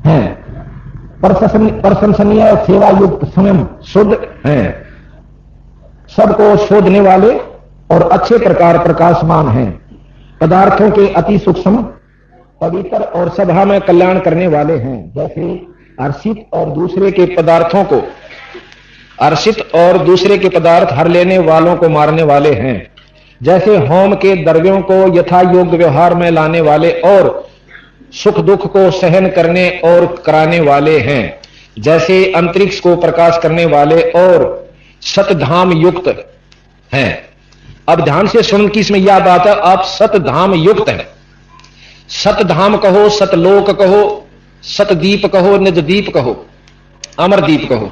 हैं, प्रशंसनीय, सेवा युक्त, स्वयं शुद्ध हैं, सबको शोधने वाले और अच्छे प्रकार प्रकाशमान हैं, पदार्थों के अति सूक्ष्म, पवित्र और सभा में कल्याण करने वाले हैं, जैसे अर्षित और दूसरे के पदार्थों को, अर्षित और दूसरे के पदार्थ हर लेने वालों को मारने वाले हैं, जैसे होम के द्रव्यों को यथा योग्य व्यवहार में लाने वाले और सुख दुख को सहन करने और कराने वाले हैं, जैसे अंतरिक्ष को प्रकाश करने वाले और सतधाम युक्त हैं। अब ध्यान से सुन कि इसमें यह बात है, आप सतधाम युक्त हैं। सतधाम कहो, सतलोक कहो, सतदीप कहो, निजदीप कहो, अमरदीप कहो।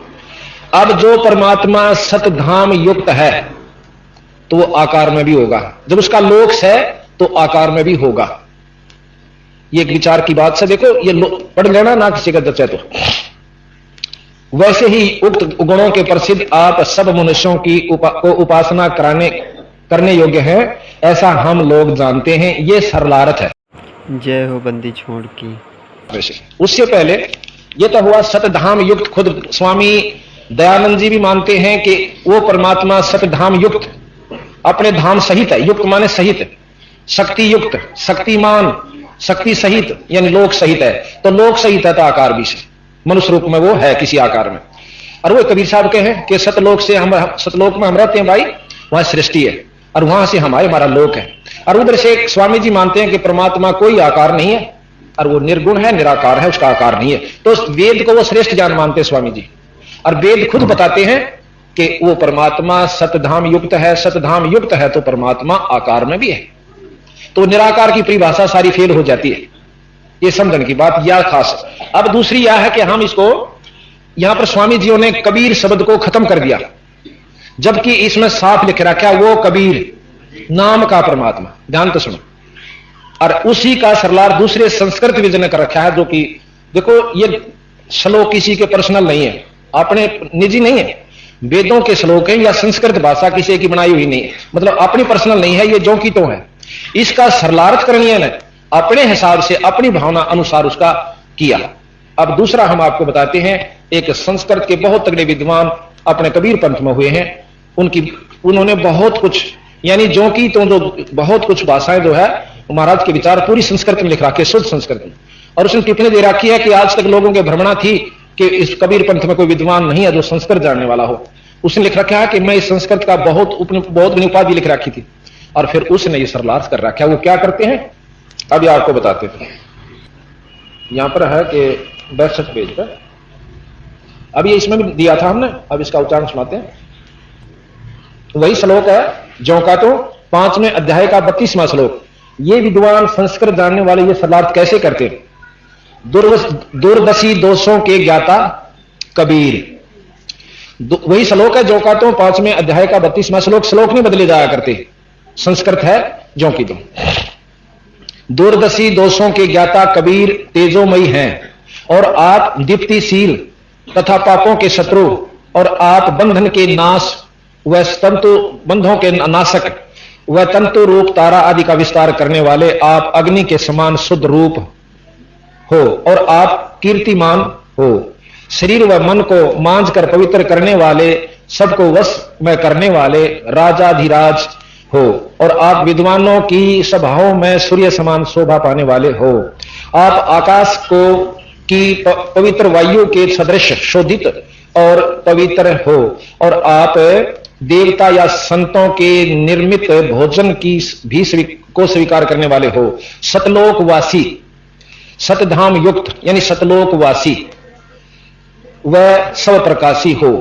अब जो परमात्मा सतधाम युक्त है तो वो आकार में भी होगा, जब उसका लोक है तो आकार में भी होगा। ये एक विचार की बात से देखो, ये पढ़ लेना ना किसी का दर्जा। तो वैसे ही उक्त गुणों के प्रसिद्ध आप सब मनुष्यों की को उपासना करने योग्य हैं, ऐसा हम लोग जानते हैं। ये सरलारथ है। जय हो बंदी छोड़ की। वैसे उससे पहले ये तो हुआ सतधाम युक्त। खुद स्वामी दयानंद जी भी मानते हैं कि वो परमात्मा सतधाम युक्त, अपने धाम सहित है। युक्त माने सहित, शक्ति युक्त, शक्तिमान, शक्ति सहित यानी लोक सहित है। तो लोक सहित है तो आकार भी से मनुष्य रूप में वो है किसी आकार में। और वो कबीर साहब के हैं कि सतलोक से हम, सतलोक में हम रहते हैं भाई, वहां सृष्टि है और वहां से हमारा लोक है। और उधर से स्वामी जी मानते हैं कि परमात्मा कोई आकार नहीं है और वो निर्गुण है, निराकार है, उसका आकार नहीं है। तो वेद को वो श्रेष्ठ ज्ञान मानते हैं स्वामी जी। और वेद खुद बताते हैं कि वो परमात्मा सतधाम युक्त है। सतधाम युक्त है तो परमात्मा आकार में भी है। तो निराकार की परिभाषा सारी फेल हो जाती है। ये समझने की बात यह खास। अब दूसरी यह है कि हम इसको, यहां पर स्वामी जी ने कबीर शब्द को खत्म कर दिया, जबकि इसमें साफ लिख रखा वो कबीर नाम का परमात्मा। ध्यान तो सुनो। और उसी का सरलार दूसरे संस्कृत विद ने कर रखा है, जो कि देखो ये श्लोक किसी के पर्सनल नहीं है, अपने निजी नहीं है। वेदों के श्लोक हैं या संस्कृत भाषा किसी की बनाई हुई नहीं है, मतलब अपनी पर्सनल नहीं है, ये जो की तो है। इसका सरलार्थ करणीय ने अपने हिसाब से अपनी भावना अनुसार उसका किया। अब दूसरा हम आपको बताते हैं, एक संस्कृत के बहुत तगड़े विद्वान अपने कबीर पंथ में हुए हैं, उन्होंने बहुत कुछ यानी जो की तो जो बहुत कुछ भाषाएं जो है महाराज के विचार पूरी संस्कृत में लिख रखी है, शुद्ध संस्कृत में। और उसने टिप्पणी दे रखी है कि आज तक लोगों के भ्रमणा थी कि इस कबीर पंथ में कोई विद्वान नहीं है जो संस्कृत जानने वाला हो। उसने लिख रखा है कि मैं इस संस्कृत का बहुत बड़ी उपाधि लिख रखी थी। और फिर उसने ये सरलार्थ कर रखा है। वो क्या करते हैं अभी आपको बताते हैं। यहां पर है कि 62 पेज पर, अब ये इसमें भी दिया था हमने, अब इसका उच्चारण सुनाते हैं। वही श्लोक है जो का तो 5वें अध्याय का 32वां श्लोक। ये विद्वान संस्कृत जानने वाले ये सरलार्थ कैसे करते हैं? दूरदर्शी दोषों के ज्ञाता कबीर, वही श्लोक है जो का तो 5वें अध्याय का 32वां श्लोक। श्लोक नहीं बदले जाया करते, संस्कृत है जो की तुम। दूरदर्शी दोषों के ज्ञाता कबीर तेजोमयी हैं और आप दीप्तिशील तथा पापों के शत्रु, और आप बंधन के नाश व तंतु बंधों के नाशक व तंतु रूप तारा आदि का विस्तार करने वाले, आप अग्नि के समान शुद्ध रूप हो और आप कीर्तिमान हो। शरीर व मन को मांझ कर पवित्र करने वाले, सबको वश में करने वाले राजाधिराज हो, और आप विद्वानों की सभाओं में सूर्य समान शोभा पाने वाले हो। आप आकाश को की पवित्र वायु के सदृश शोधित और पवित्र हो, और आप देवता या संतों के निर्मित भोजन की भी को स्वीकार करने वाले हो। सतलोकवासी, सतधाम युक्त यानी सतलोकवासी वह सब प्रकाशी हो।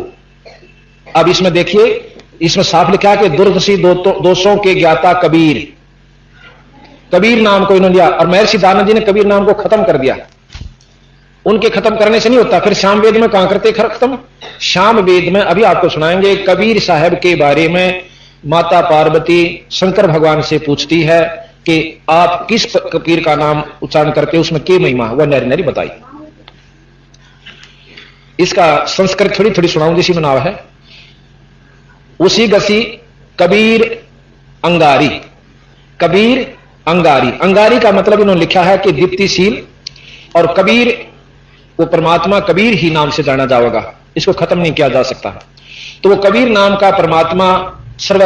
अब इसमें देखिए, इसमें साफ लिखा है कि दुर्दशी दोषों के ज्ञाता कबीर। कबीर नाम को इन्होंने लिया और महर्षि दानंद जी ने कबीर नाम को खत्म कर दिया। उनके खत्म करने से नहीं होता, फिर श्याम वेद में कहां करते खत्म? श्याम वेद में अभी आपको सुनाएंगे। कबीर साहब के बारे में माता पार्वती शंकर भगवान से पूछती है कि आप किस कबीर का नाम उच्चारण करते, उसमें के महिमा, वह नरी नरी बताई। इसका संस्कृत थोड़ी थोड़ी सुनाऊंगी, इसी में नाम है उसी गसी कबीर अंगारी। कबीर अंगारी, अंगारी का मतलब इन्होंने लिखा है कि दीप्तिशील, और कबीर वो परमात्मा कबीर ही नाम से जाना जाएगा, इसको खत्म नहीं किया जा सकता। तो वो कबीर नाम का परमात्मा सर्व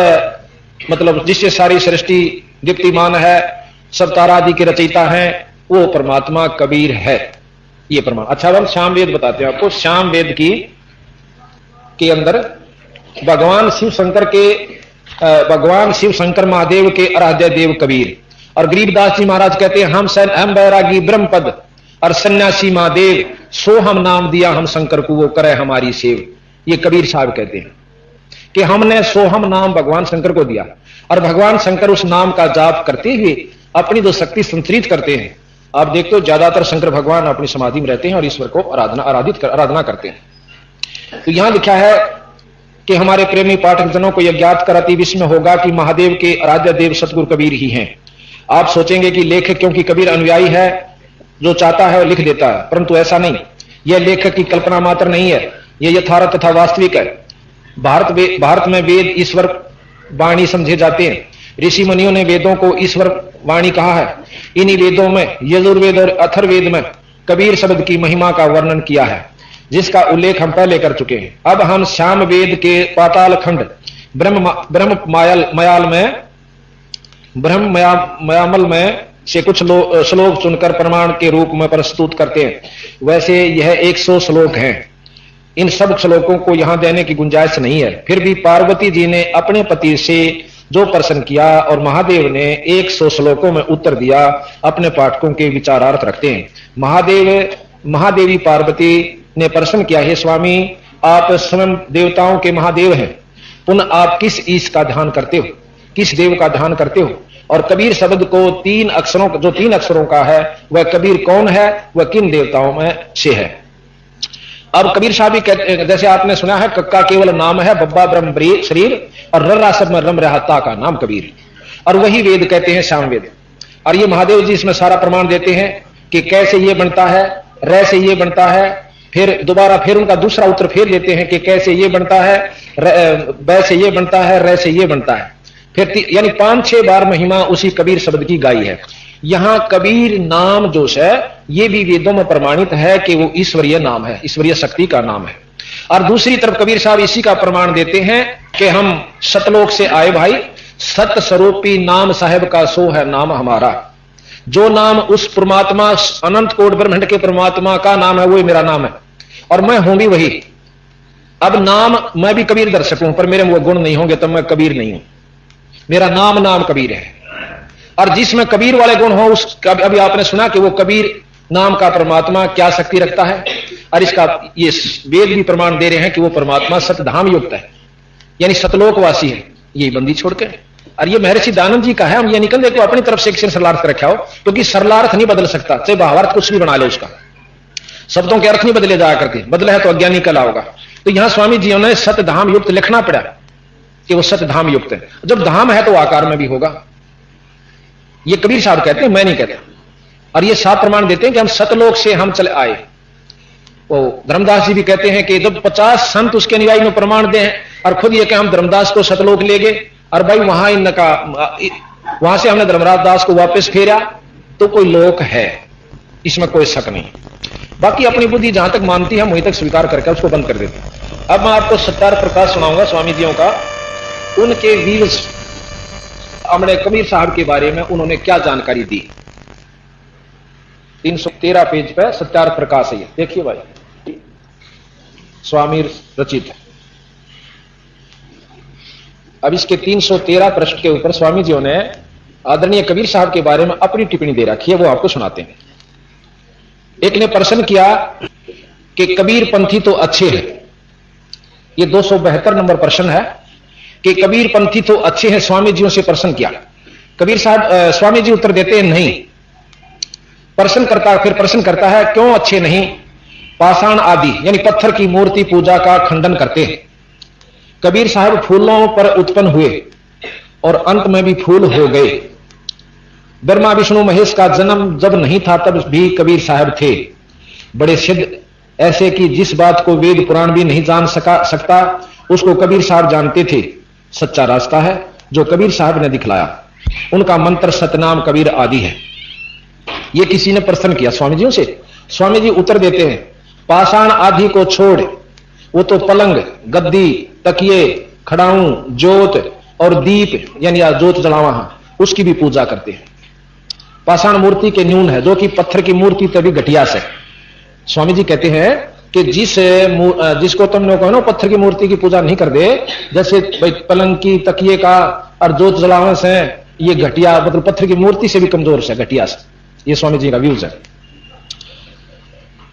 मतलब जिससे सारी सृष्टि दीप्तिमान है, सब तारादि के रचयिता हैं, वो परमात्मा कबीर है, ये प्रमाण। अच्छा, अब हम श्याम वेद बताते हैं आपको। श्याम वेद के अंदर भगवान शिव शंकर महादेव के आराध्य देव कबीर और गरीबदास जी महाराज कहते हैं हम बैरागी ब्रह्म पद और सन्यासी महादेव, सो हम नाम दिया हम शंकर को वो करे हमारी सेव। ये कबीर साहब कहते हैं कि हमने सोहम नाम भगवान शंकर को दिया और भगवान शंकर उस नाम का जाप करते हुए अपनी जो शक्ति संतरित करते हैं। आप देखते हो ज्यादातर शंकर भगवान अपनी समाधि में रहते हैं और ईश्वर को आराधना करते हैं। तो यहां लिखा है कि हमारे प्रेमी पाठक जनों को यह ज्ञात कर अति विस्मय होगा कि महादेव के आराध्य देव सतगुरु कबीर ही हैं। आप सोचेंगे कि लेखक क्योंकि कबीर अनुयायी है, जो चाहता है वो लिख देता है, परंतु ऐसा नहीं। यह लेखक की कल्पना मात्र नहीं है, यह यथार्थ तथा वास्तविक है। भारत में वेद ईश्वर वाणी समझे जाते हैं। ऋषि मुनियों ने वेदों को ईश्वर वाणी कहा है। इन्हीं वेदों में यजुर्वेद और अथर्ववेद में कबीर शब्द की महिमा का वर्णन किया है, जिसका उल्लेख हम पहले कर चुके हैं। अब हम श्याम वेद के पाताल खंड ब्रह्मयामल में से कुछ श्लोक चुनकर प्रमाण के रूप में प्रस्तुत करते हैं। वैसे यह 100 श्लोक हैं। इन सब श्लोकों को यहां देने की गुंजाइश नहीं है। फिर भी पार्वती जी ने अपने पति से जो प्रश्न किया और महादेव ने 100 श्लोकों में उत्तर दिया, अपने पाठकों के विचारार्थ रखते हैं। महादेवी पार्वती ने प्रश्न किया, हे स्वामी, आप स्वयं देवताओं के महादेव हैं, पुनः आप किस ईश का ध्यान करते हो, किस देव का ध्यान करते हो? और कबीर शब्द को 3 अक्षरों का है, वह कबीर कौन है, वह किन देवताओं में से है? अब कबीर साहब भी कहते, जैसे आपने सुना है, कक्का केवल नाम है, बब्बा ब्रह्म शरीर और रर्रा सब में रम रहता का नाम कबीर, और वही वेद कहते हैं श्याम वेद। और ये महादेव जी इसमें सारा प्रमाण देते हैं कि कैसे ये बनता है, रे से ये बनता है, फिर दोबारा फिर उनका दूसरा उत्तर फिर देते हैं कि कैसे ये बनता है, बै से ये बनता है, रे से ये बनता है। फिर यानी 5-6 बार महिमा उसी कबीर शब्द की गाई है। यहां कबीर नाम जो है ये भी वेदों में प्रमाणित है कि वो ईश्वरीय नाम है, ईश्वरीय शक्ति का नाम है। और दूसरी तरफ कबीर साहब इसी का प्रमाण देते हैं कि हम सतलोक से आए भाई, सत स्वरूपी नाम साहेब का सो है नाम हमारा। जो नाम उस परमात्मा अनंत कोट ब्रह्मांड के परमात्मा का नाम है, वही मेरा नाम है और मैं हूं भी वही। अब नाम मैं भी कबीर दर्शक हूं, पर मेरे वो गुण नहीं होंगे तो मैं कबीर नहीं हूं। मेरा नाम कबीर है, और जिसमें कबीर वाले गुण हो उस अभी आपने सुना कि वो कबीर नाम का परमात्मा क्या शक्ति रखता है, और इसका ये वेद भी प्रमाण दे रहे हैं कि वो परमात्मा सतधाम युक्त है, यानी सतलोकवासी है, यही बंदी छोड़ के। और ये महर्षि दयानंद जी का है। हम ये निकल देखो अपनी तरफ से एक सरलार्थ रखा हो, क्योंकि सरलार्थ नहीं बदल सकता, चाहे भावार्थ कुछ भी बना ले, उसका शब्दों के अर्थ नहीं बदले जाया करते, बदला है तो अज्ञानी कला होगा। तो यहां स्वामी जी ने सतधाम युक्त लिखना पड़ा कि वो सतधाम युक्त है। जब धाम है तो आकार में भी होगा। ये कबीर साहब कहते हैं, मैं नहीं कहता। और ये साफ प्रमाण देते हैं कि हम सतलोक से हम चले आए। वो धर्मदास जी भी कहते हैं कि जब 50 संत उसके अनुयायी में प्रमाण दें और खुद ये कि हम धर्मदास को सतलोक ले गए और भाई वहां से हमने धर्मराज दास को वापस फेरा, तो कोई लोक है, इसमें कोई शक नहीं। बाकी अपनी बुद्धि जहां तक मानती है वहीं तक स्वीकार करके उसको बंद कर देते हैं। अब मैं आपको सत्तार प्रकाश सुनाऊंगा स्वामी जियों का, उनके व्यूज हमने कबीर साहब के बारे में उन्होंने क्या जानकारी दी। 313 पेज पे सत्यार प्रकाश है, देखिए भाई, स्वामी रचित। अब इसके 313 पृष्ठ के ऊपर स्वामी जी ने आदरणीय कबीर साहब के बारे में अपनी टिप्पणी दे रखी है, वो आपको सुनाते हैं। एक ने प्रश्न किया कि कबीर पंथी तो अच्छे हैं, ये 272 नंबर प्रश्न है कि कबीर पंथी तो अच्छे हैं, स्वामी जी से प्रश्न किया। कबीर साहब स्वामी जी उत्तर देते हैं नहीं। फिर प्रश्न करता है क्यों अच्छे नहीं? पाषाण आदि यानी पत्थर की मूर्ति पूजा का खंडन करते हैं। कबीर साहब फूलों पर उत्पन्न हुए और अंत में भी फूल हो गए। ब्रह्मा विष्णु महेश का जन्म जब नहीं था तब भी कबीर साहब थे। बड़े सिद्ध, ऐसे कि जिस बात को वेद पुराण भी नहीं जान सकता उसको कबीर साहब जानते थे। सच्चा रास्ता है जो कबीर साहब ने दिखलाया। उनका मंत्र सतनाम कबीर आदि है। ये किसी ने प्रश्न किया स्वामी जी से। स्वामी जी उत्तर देते हैं, पाषाण आदि को छोड़ वो तो पलंग, गद्दी, तकिए, खड़ाऊं, जोत और दीप यानी जोत जलावा उसकी भी पूजा करते हैं। पाषाण मूर्ति के न्यून है, जो कि पत्थर की मूर्ति तभी घटिया से। स्वामी जी कहते हैं कि जिसको तुमने कहो ना पत्थर की मूर्ति की पूजा नहीं कर दे, जैसे पलंग की, तकिए का और जोत जलावे से ये घटिया, मतलब पत्थर की मूर्ति से भी कमजोर से, घटिया से। ये स्वामी जी का व्यूज है।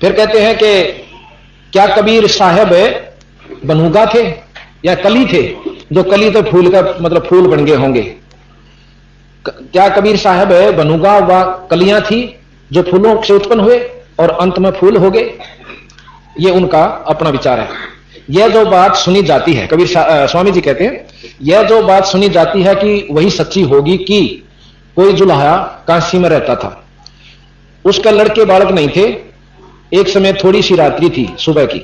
फिर कहते हैं कि क्या कबीर साहब बनूगा थे या कली थे? जो कली तो फूल का मतलब फूल बन गए होंगे। क्या कबीर साहब बनूगा व कलियां थी जो फूलों से उत्पन्न हुए और अंत में फूल हो गए? ये उनका अपना विचार है। यह जो बात सुनी जाती है, कबीर स्वामी जी कहते हैं, यह जो बात सुनी जाती है कि वही सच्ची होगी कि कोई जुल्हा काशी में रहता था, उसका लड़के बालक नहीं थे। एक समय थोड़ी सी रात्रि थी, सुबह की,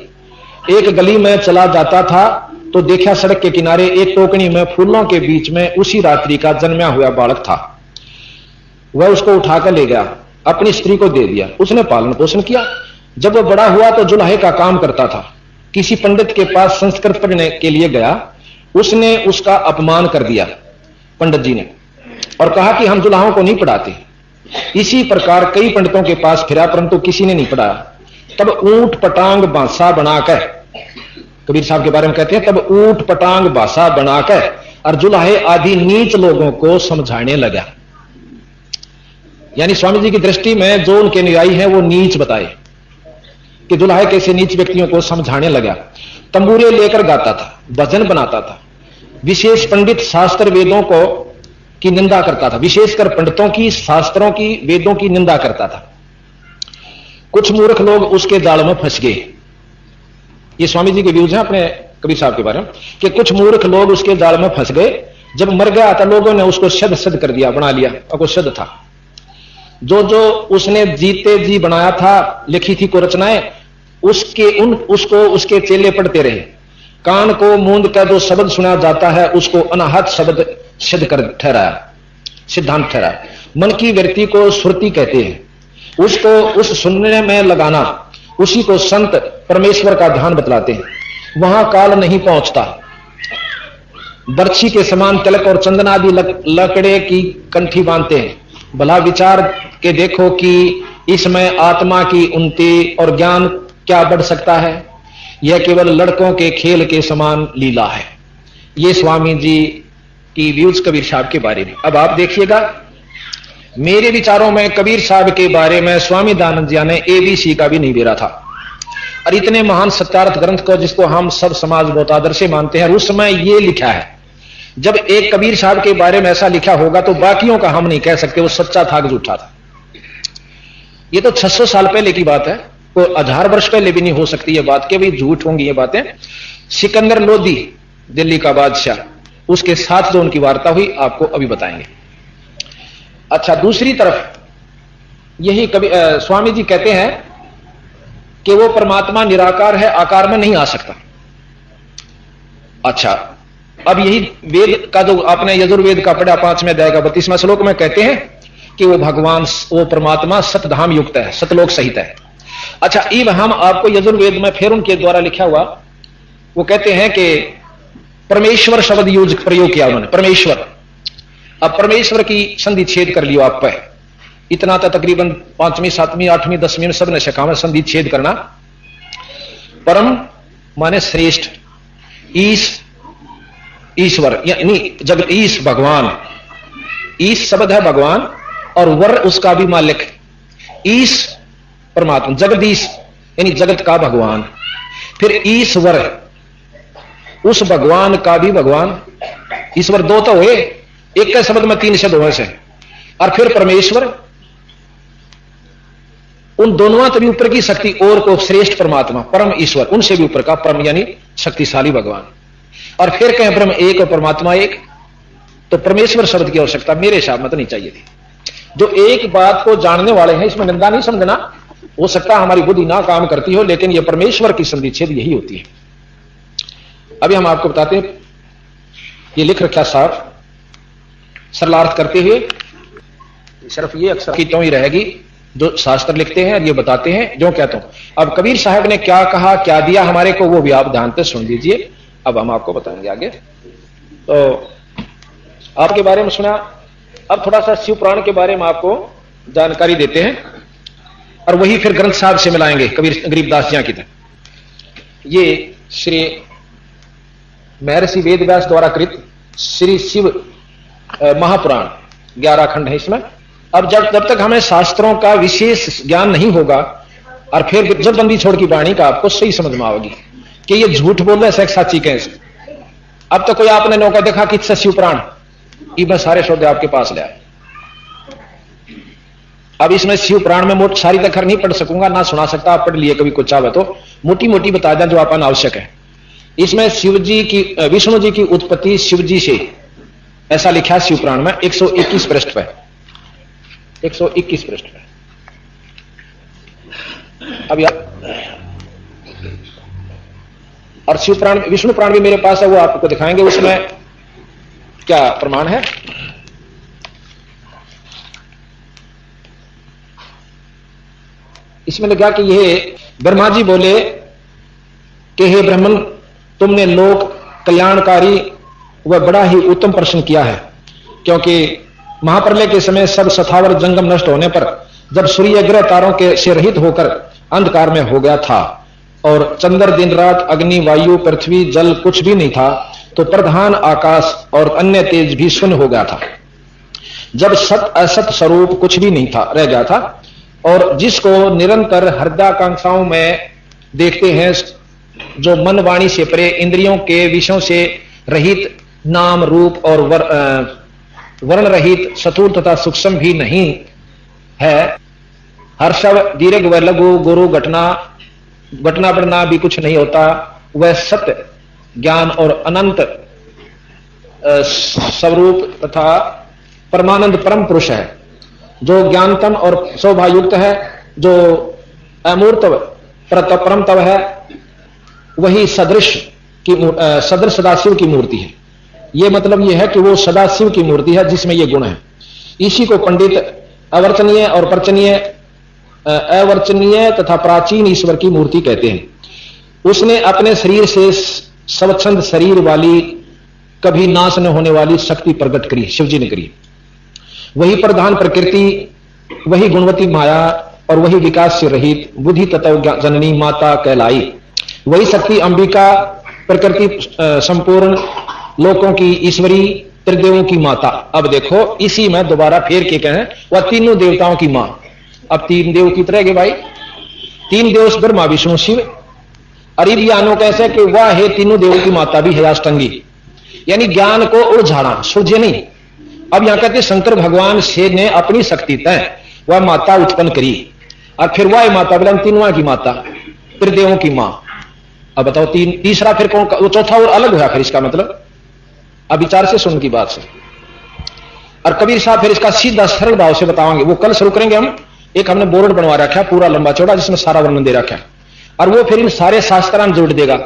एक गली में चला जाता था तो देखा सड़क के किनारे एक टोकनी में फूलों के बीच में उसी रात्रि का जन्मा हुआ बालक था। वह उसको उठाकर ले गया, अपनी स्त्री को दे दिया, उसने पालन पोषण किया। जब वह बड़ा हुआ तो जुल्हे का काम करता था। किसी पंडित के पास संस्कृत पढ़ने के लिए गया, उसने उसका अपमान कर दिया पंडित जी ने, और कहा कि हम जुल्हों को नहीं पढ़ाते। इसी प्रकार कई पंडितों के पास फिरा परंतु किसी ने नहीं पढ़ाया। तब ऊंट पटांग बांसा बनाकर, कबीर साहब के बारे में कहते हैं, तब ऊंट पटांग बांसा बनाकर और जुल्हे आदि नीच लोगों को समझाने लगा। यानी स्वामी जी की दृष्टि में जो उनके अनुयायी हैं वो नीच बताए कि दुल्हा कैसे नीच व्यक्तियों को समझाने लगा। तंबूरे लेकर गाता था, भजन बनाता था। विशेष पंडित शास्त्र वेदों को की निंदा करता था, विशेषकर पंडितों की, शास्त्रों की, वेदों की निंदा करता था। कुछ मूर्ख लोग उसके जाल में फंस गए। ये स्वामी जी के व्यूज हैं अपने कबीर साहब के बारे में कि कुछ मूर्ख लोग उसके जाल में फंस गए। जब मर गया था लोगों ने उसको शद कर दिया, बना लिया, और वो शद था। जो जो उसने जीते जी बनाया था, लिखी थी को रचनाएं, उसको उसके चेले पढ़ते रहे। कान को मूंद का जो शब्द सुना जाता है उसको अनाहत शब्द सिद्ध कर ठहराया, सिद्धांत ठहराया। मन की वृत्ति को सुरती कहते हैं, उसको उस सुनने में लगाना, उसी को संत परमेश्वर का ध्यान बतलाते हैं। वहां काल नहीं पहुंचता। बर्छी के समान तिलक और चंदन आदि लकड़े की कंठी बांधते हैं। भला विचार के देखो कि इसमें आत्मा की उन्नति और ज्ञान क्या बढ़ सकता है? यह केवल लड़कों के खेल के समान लीला है। ये स्वामी जी की व्यूज कबीर साहब के बारे में। अब आप देखिएगा, मेरे विचारों में कबीर साहब के बारे में स्वामी दयानंद जी ने ABC का भी नहीं बेरा था। और इतने महान सत्यार्थ ग्रंथ को जिसको हम सब समाज बहुत आदर्श मानते हैं, उस समय ये लिखा है। जब एक कबीर साहब के बारे में ऐसा लिखा होगा तो बाकियों का हम नहीं कह सकते वो सच्चा था कि झूठा था। ये तो 600 साल पहले की बात है, कोई 1000 वर्ष पहले भी नहीं हो सकती ये बात कि भाई झूठ होंगी ये बातें। सिकंदर लोदी दिल्ली का बादशाह, उसके साथ जो उनकी वार्ता हुई आपको अभी बताएंगे। अच्छा, दूसरी तरफ यही स्वामी जी कहते हैं कि वो परमात्मा निराकार है, आकार में नहीं आ सकता। अच्छा, अब यही वेद का जो आपने यजुर्वेद का पढ़ा 5वें अध्याय का 32वां श्लोक में कहते हैं कि वो भगवान, वो परमात्मा सतधाम युक्त है, सतलोक सहित है। अच्छा, अब हम आपको यजुर्वेद में फिर उनके द्वारा लिखा हुआ वो कहते हैं कि परमेश्वर शब्द प्रयोग किया उन्होंने, परमेश्वर। अब परमेश्वर की संधि छेद कर लियो आप पे, इतना तो तकरीबन 5वीं 7वीं 8वीं 10वीं में सब ने सिखा में संधि छेद करना। परम माने श्रेष्ठ, ईश्वर यानी जगत ईश भगवान, ईश शब्द है भगवान और वर उसका भी मालिक, ईश परमात्मा, जगदीश यानी जगत का भगवान। फिर ईश्वर, उस भगवान का भी भगवान। ईश्वर दो तो हुए, एक के शब्द में 3 शब्द हुए से। और फिर परमेश्वर, उन दोनों से भी ऊपर की शक्ति और को श्रेष्ठ परमात्मा, परम ईश्वर, उनसे भी ऊपर का परम यानी शक्तिशाली भगवान। और फिर कहें ब्रह्म एक और परमात्मा एक, तो परमेश्वर शब्द की आवश्यकता मेरे हिसाब में तो नहीं चाहिए थी। जो एक बात को जानने वाले हैं, इसमें निंदा नहीं समझना, हो सकता है हमारी बुद्धि ना काम करती हो, लेकिन यह परमेश्वर की संधि छेद यही होती है। अभी हम आपको बताते हैं, ये लिख रखा साफ सरलार्थ करते हुए, सिर्फ ये अक्षर की तो ही रहेगी जो शास्त्र लिखते हैं और ये बताते हैं जो कहता हूं। अब कबीर साहब ने क्या कहा, क्या दिया हमारे को, वो भी आप ध्यान से सुन लीजिए। अब हम आपको बताएंगे आगे। तो आपके बारे में सुना, अब थोड़ा सा शिव पुराण के बारे में आपको जानकारी देते हैं और वही फिर ग्रंथ साहब से मिलाएंगे कबीर गरीबदास जी की तरह। ये श्री महर्षि वेदव्यास द्वारा कृत श्री शिव महापुराण 11 खंड है इसमें। अब जब तक हमें शास्त्रों का विशेष ज्ञान नहीं होगा और फिर जब बंदी छोड़ की वाणी का आपको सही समझ में आएगी कि ये झूठ बोल रहे हैं साची कैसे। अब तो कोई आपने नौका देखा कि शिव पुराण, ये मैं सारे शब्द आपके पास ले आया। अब इसमें शिव पुराण में मोट सारी तक नहीं पढ़ सकूंगा, ना सुना सकता, आप पढ़ लिए कभी कुछ चाहे तो मोटी मोटी बता दें जो अपन आवश्यक है। इसमें शिव जी की, विष्णु जी की उत्पत्ति शिव जी से, ऐसा लिखा है शिव पुराण में 121 पृष्ठ पे, 121 पृष्ठ पे। अब यार और शिव पुराण, विष्णु पुराण भी मेरे पास है, वो आपको दिखाएंगे उसमें क्या प्रमाण है। इसमें लिखा कि ये ब्रह्मा जी बोले कि हे ब्राह्मण, तुमने लोक कल्याणकारी व बड़ा ही उत्तम प्रश्न किया है, क्योंकि महाप्रलय के समय सब सथावर जंगम नष्ट होने पर जब सूर्य ग्रह तारों के से रहित होकर अंधकार में हो गया था और चंद्र दिन रात, अग्नि, वायु, पृथ्वी, जल कुछ भी नहीं था, तो प्रधान आकाश और अन्य तेज भी शून्य हो गया था। जब सत असत स्वरूप कुछ भी नहीं था, रह गया था, और जिसको निरंतर हृदयाकांक्षाओं में देखते हैं, जो मन वाणी से परे, इंद्रियों के विषयों से रहित, नाम रूप और वर्ण रहित, स्थूल तथा सूक्ष्म भी नहीं है, हर्षव दीर्घ व लघु, गुरु घटना बढ़ना भी कुछ नहीं होता, वह सत्य ज्ञान और अनंत स्वरूप तथा परमानंद परम पुरुष है, जो ज्ञानतम और शोभायुक्त है, जो अमूर्त परम तव है, वही सदृश सदाशिव की मूर्ति है। यह मतलब यह है कि वो सदाशिव की मूर्ति है जिसमें ये गुण है। इसी को पंडित अवर्चनीय और अवर्चनीय तथा प्राचीन ईश्वर की मूर्ति कहते हैं। उसने अपने शरीर से स्वच्छंद शरीर वाली, कभी नाश न होने वाली शक्ति प्रकट करी, शिव जी ने करी। वही प्रधान प्रकृति, वही गुणवती माया और वही विकास से रहित बुद्धि तत्व जननी माता कहलाई। वही शक्ति अंबिका, प्रकृति संपूर्ण लोकों की ईश्वरी, त्रिदेवों की माता। अब देखो इसी में दोबारा फेर के कहें, वह तीनों देवताओं की मां। अब तीन देव की तरह के भाई, तीन देव ब्रह्मा विष्णु शिव। अरिब ज्ञानो कैसे कि वह है तीनों देवों की माता भी है अष्टंगी, यानी ज्ञान को उलझाना, सुलझे नहीं। अब यहां कहते शंकर भगवान से ने अपनी शक्ति तय वह माता उत्पन्न करी, और फिर वह माता बोला तीनों की माता, त्रिदेवों की मां। अब बताओ तीसरा फिर कौन, वो चौथा और अलग हुआ फिर इसका मतलब। अब विचार से सुन की बात से, और कबीर साहब फिर इसका सीधा सरल भाव से बताएंगे। वो कल शुरू करेंगे हम। एक हमने बोर्ड बनवा रखा है पूरा लंबा चौड़ा, जिसमें सारा वर्णन दे रखा है, और वो फिर इन सारे शास्त्रां में जोड़ देगा।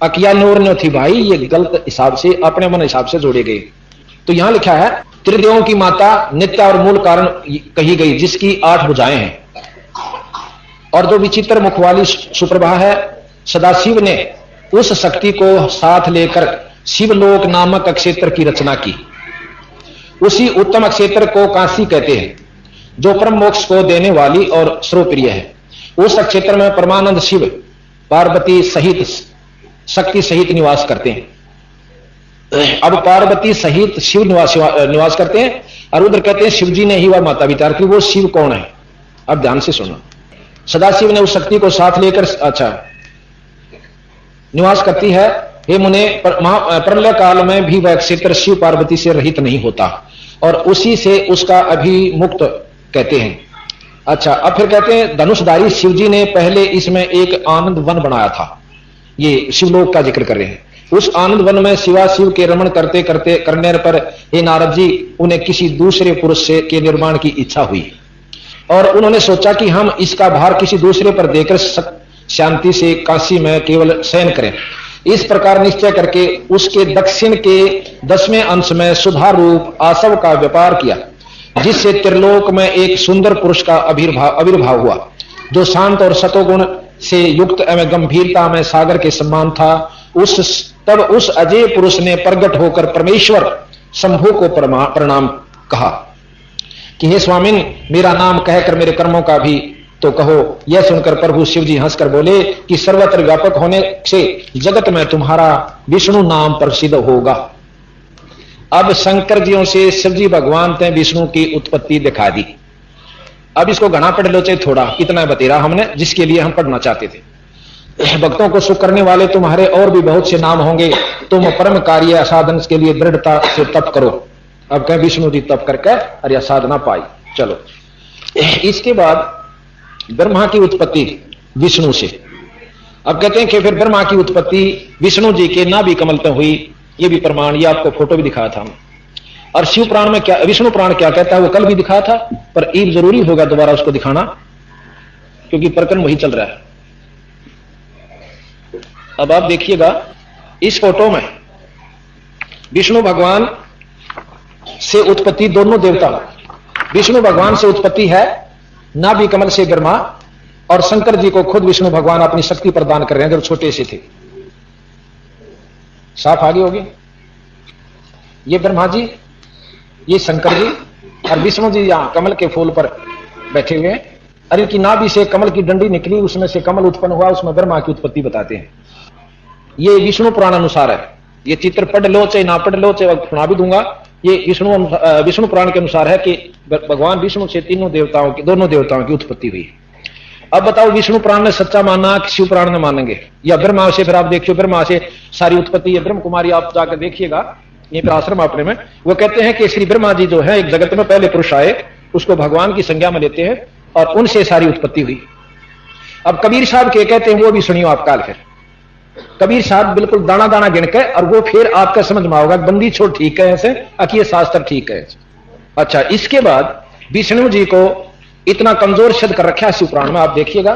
अकिया नूर ने थी भाई, ये गलत हिसाब से, अपने मन हिसाब से जोड़े गए। तो यहां लिखा है त्रिदेवों की माता नित्य और मूल कारण कही गई, जिसकी 8 भुजाएं हैं, और जो विचित्र मुख वाली सुप्रभा है। सदाशिव ने उस शक्ति को साथ लेकर शिवलोक नामक क्षेत्र की रचना की। उसी उत्तम क्षेत्र को काशी कहते हैं, जो परम मोक्ष को देने वाली और सर्वप्रिय है। उस क्षेत्र में परमानंद शिव पार्वती सहित शक्ति सहित निवास करते हैं। अब पार्वती सहित शिव निवास करते हैं, और उधर कहते हैं शिव जी ने ही वह माता विचार की। वो शिव कौन है, अब ध्यान से सुनो। सदाशिव ने उस शक्ति को साथ लेकर निवास करती है। हे मुने, प्रलय काल में भी वह क्षेत्र शिव पार्वती से रहित नहीं होता, और उसी से उसका अभिमुक्त कहते हैं। अच्छा, अब फिर कहते हैं धनुषधारी शिव जी ने पहले इसमें एक आनंद वन बनाया था। ये शिवलोक का जिक्र कर रहे हैं। उस आनंद वन में शिवा शिव के रमण करते करते करने पर हे नारद जी, उन्हें किसी दूसरे पुरुष से के निर्माण की इच्छा हुई, और उन्होंने सोचा कि हम इसका भार किसी दूसरे पर देकर शांति से काशी में केवल शयन करें। इस प्रकार निश्चय करके उसके दक्षिण के 10वें अंश में सुधा रूप आसव का व्यापार किया। जिससे त्रिलोक में एक सुंदर पुरुष का आविर्भाव हुआ, जो शांत और सतोगुण से युक्त एवं गंभीरता में सागर के समान था। तब उस अजय पुरुष ने प्रकट होकर परमेश्वर शंभु को प्रणाम कहा कि हे स्वामिन, मेरा नाम कहकर मेरे कर्मों का भी तो कहो। यह सुनकर प्रभु शिव जी हंसकर बोले कि सर्वत्र व्यापक होने से जगत में तुम्हारा विष्णु नाम प्रसिद्ध होगा। अब शंकर जियों से शिव जी भगवान ने विष्णु की उत्पत्ति दिखा दी। अब इसको घना पढ़ लो चाहे थोड़ा, इतना बतेरा हमने जिसके लिए हम पढ़ना चाहते थे। भक्तों को सुख करने वाले तुम्हारे और भी बहुत से नाम होंगे, तुम परम कार्य साधन के लिए दृढ़ता से तप करो। अब कह विष्णु जी तप करके अरे साधना पाई। चलो, इसके बाद ब्रह्मा की उत्पत्ति विष्णु से। अब कहते हैं कि फिर ब्रह्मा की उत्पत्ति विष्णु जी के नाभि कमल में हुई। ये भी प्रमाण, ये आपको फोटो भी दिखाया था। और शिव पुराण में क्या, विष्णु पुराण क्या कहता है वो कल भी दिखाया था, पर ईब जरूरी होगा दोबारा उसको दिखाना, क्योंकि प्रकरण वही चल रहा है। अब आप देखिएगा इस फोटो में विष्णु भगवान से उत्पत्ति दोनों देवता, विष्णु भगवान से उत्पत्ति है नाभि कमल से ब्रह्मा, और शंकर जी को खुद विष्णु भगवान अपनी शक्ति प्रदान कर रहे हैं जब छोटे से थे। साफ आगे होगी। ये ब्रह्मा जी, ये शंकर जी, और विष्णु जी यहां कमल के फूल पर बैठे हुए हैं। और इनकी नाभि से कमल की डंडी निकली, उसमें से कमल उत्पन्न हुआ, उसमें ब्रह्मा की उत्पत्ति बताते हैं। ये विष्णु पुराण अनुसार है। ये चित्र पढ़ लो चाहे ना पढ़ लो, चाहे सुना भी दूंगा। ये विष्णु पुराण के अनुसार है कि भगवान विष्णु से दोनों देवताओं की उत्पत्ति हुई। अब बताओ विष्णु पुराण ने सच्चा माना कि शिव पुराण ने मानेंगे, या ब्रह्मा से? फिर आप देखिए ब्रह्मा से सारी उत्पत्ति है। ब्रह्म कुमारी आप जाकर देखिएगा, ये आश्रम अपने में, वो कहते हैं कि श्री ब्रह्मा जी जो है एक जगत में पहले पुरुष आए, उसको भगवान की संज्ञा में लेते हैं और उनसे सारी उत्पत्ति हुई। अब कबीर साहब के कहते हैं वो भी सुनियो आप काल। फिर कबीर साहब बिल्कुल दाना दाना गिन के, और वो फिर आपका समझ में आओगा बंदी छोड़ ठीक है ऐसे, अकी शास्त्र ठीक है। अच्छा, इसके बाद विष्णु जी को इतना कमजोर सिद्ध कर रखा है शिव पुराण में। आप देखिएगा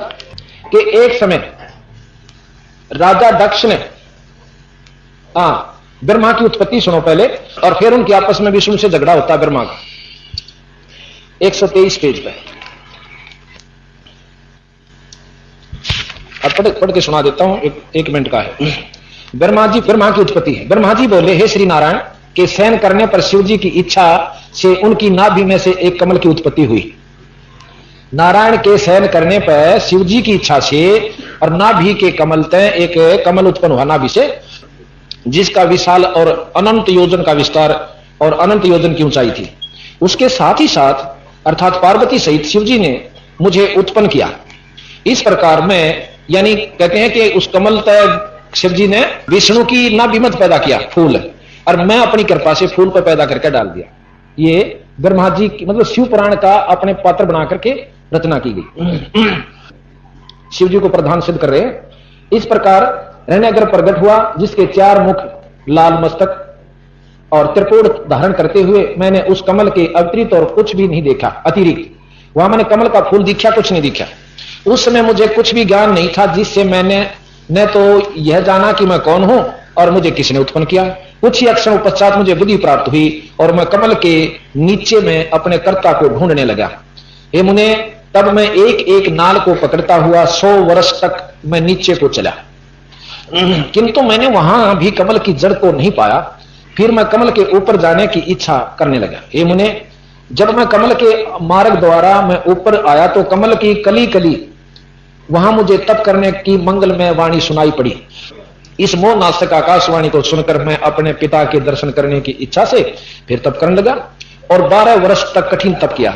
कि एक समय राजा दक्ष ने, ब्रह्मा की उत्पत्ति सुनो पहले, और फिर उनकी आपस में विष्णु से झगड़ा होता है ब्रह्मा का। 123 पेज पे अब पढ़ के सुना देता हूं, एक मिनट का है। ब्रह्मा की उत्पत्ति है। ब्रह्मा जी बोले, हे श्री नारायण, के शयन करने पर शिव जी की इच्छा से उनकी नाभि में से एक कमल की उत्पत्ति हुई। नारायण के शयन करने पर शिव जी की इच्छा से और नाभि के कमल तय एक कमल उत्पन्न हुआ नाभि से, जिसका विशाल और अनंत योजन का विस्तार और अनंत योजन की ऊंचाई थी। उसके साथ ही साथ अर्थात पार्वती सहित शिव जी ने मुझे उत्पन्न किया। इस प्रकार में, यानी कहते हैं कि उस कमल तय शिव जी ने विष्णु की नाभि में पैदा किया फूल, और मैं अपनी कृपा से फूल पर पैदा करके डाल दिया। ये ब्रह्मा जी की, मतलब शिव पुराण का अपने पात्र बना करके रचना की गई। शिव जी को प्रधान सिद्ध कर रहे हैं। इस प्रकार रहनेगर प्रकट हुआ, जिसके 4 मुख, लाल मस्तक और त्रिपुर धारण करते हुए मैंने उस कमल के अतिरिक्त और कुछ भी नहीं देखा। अतिरिक्त वहां मैंने कमल का फूल दिखा, कुछ नहीं दिखा। उस समय मुझे कुछ भी ज्ञान नहीं था, जिससे मैंने न तो यह जाना कि मैं कौन हूं और मुझे किसने उत्पन्न किया। कुछ ही अक्षरों पश्चात मुझे बुद्धि प्राप्त हुई और मैं कमल के नीचे में अपने कर्ता को ढूंढने लगा। हे मुने, तब मैं एक एक नाल को पकड़ता हुआ 100 वर्ष तक मैं नीचे को चला, किंतु मैंने वहां भी कमल की जड़ को नहीं पाया। फिर मैं कमल के ऊपर जाने की इच्छा करने लगा। हे मुने, जब मैं कमल के मार्ग द्वारा मैं ऊपर आया तो कमल की कली कली वहां मुझे तप करने की मंगलमय वाणी सुनाई पड़ी। इस मोह नाशक आकाशवाणी को सुनकर मैं अपने पिता के दर्शन करने की इच्छा से फिर तप करने लगा और 12 वर्ष तक कठिन तप किया।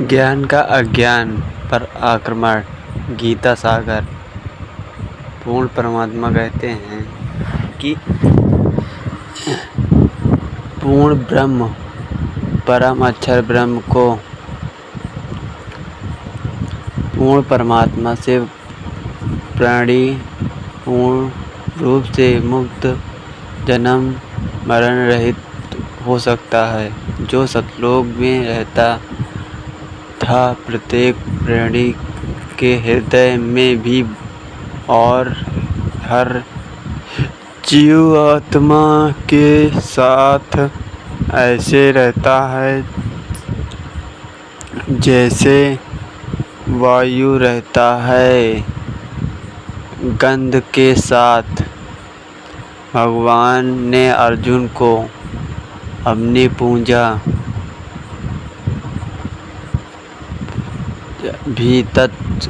ज्ञान का अज्ञान पर आक्रमण। गीता सागर। पूर्ण परमात्मा कहते हैं कि पूर्ण ब्रह्म, परम अक्षर ब्रह्म को पूर्ण परमात्मा से प्राणी पूर्ण रूप से मुक्त, जन्म मरण रहित हो सकता है। जो सतलोक में रहता था प्रत्येक प्राणी के हृदय में भी और हर जीव आत्मा के साथ ऐसे रहता है जैसे वायु रहता है गंध के साथ। भगवान ने अर्जुन को अपनी पूजा भी तत्